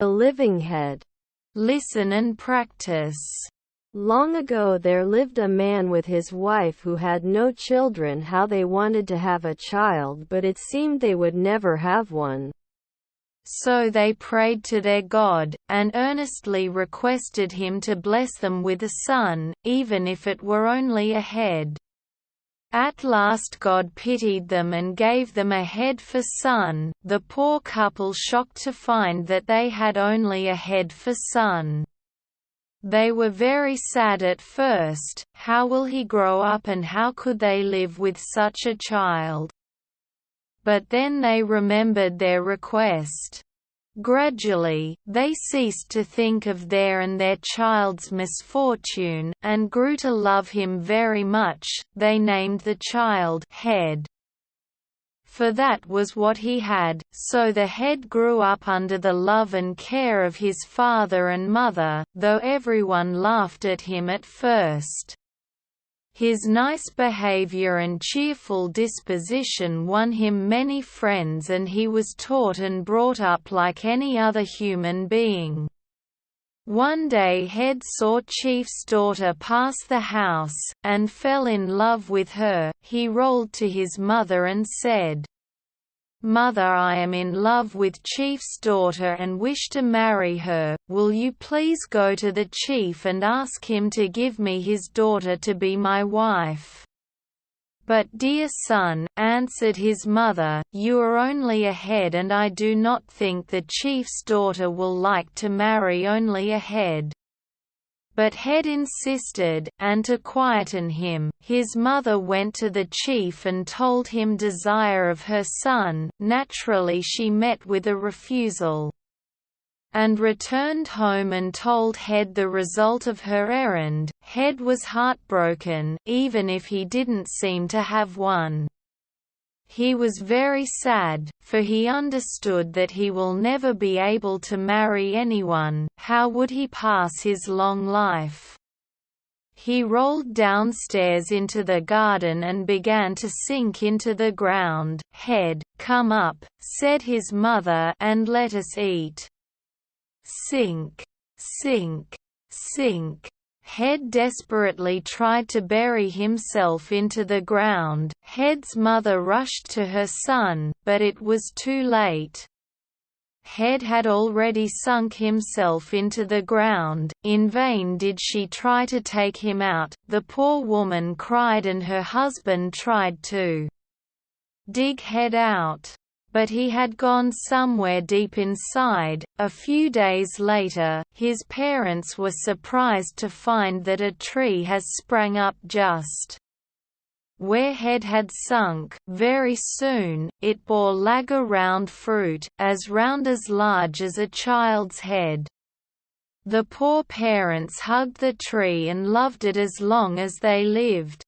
A living head. Listen and practice. Long ago there lived a man with his wife who had no children. How they wanted to have a child, but it seemed they would never have one. So they prayed to their God, and earnestly requested him to bless them with a son, even if it were only a head. At last God pitied them and gave them a head for son. The poor couple shocked to find that they had only a head for son. They were very sad at first. How will he grow up and how could they live with such a child? But then they remembered their request. Gradually, they ceased to think of their and their child's misfortune, and grew to love him very much. They named the child Head. For that was what he had, so the head grew up under the love and care of his father and mother, though everyone laughed at him at first. His nice behavior and cheerful disposition won him many friends, and he was taught and brought up like any other human being. One day Head saw Chief's daughter pass the house, and fell in love with her. He rolled to his mother and said, "Mother, I am in love with Chief's daughter and wish to marry her. Will you please go to the chief and ask him to give me his daughter to be my wife?" "But dear son," answered his mother, "you are only a head, and I do not think the chief's daughter will like to marry only a head." But Head insisted, and to quieten him, his mother went to the chief and told him desire of her son. Naturally she met with a refusal, and returned home and told Head the result of her errand. Head was heartbroken, even if he didn't seem to have one. He was very sad, for he understood that he will never be able to marry anyone. How would he pass his long life? He rolled downstairs into the garden and began to sink into the ground. "Head, come up," said his mother, "and let us eat." Sink, sink, sink. Head desperately tried to bury himself into the ground. Head's mother rushed to her son, but it was too late. Head had already sunk himself into the ground. In vain did she try to take him out. The poor woman cried and her husband tried to dig Head out, but he had gone somewhere deep inside. A few days later, his parents were surprised to find that a tree has sprang up just where Head had sunk. Very soon, it bore lager round fruit, as large as a child's head. The poor parents hugged the tree and loved it as long as they lived.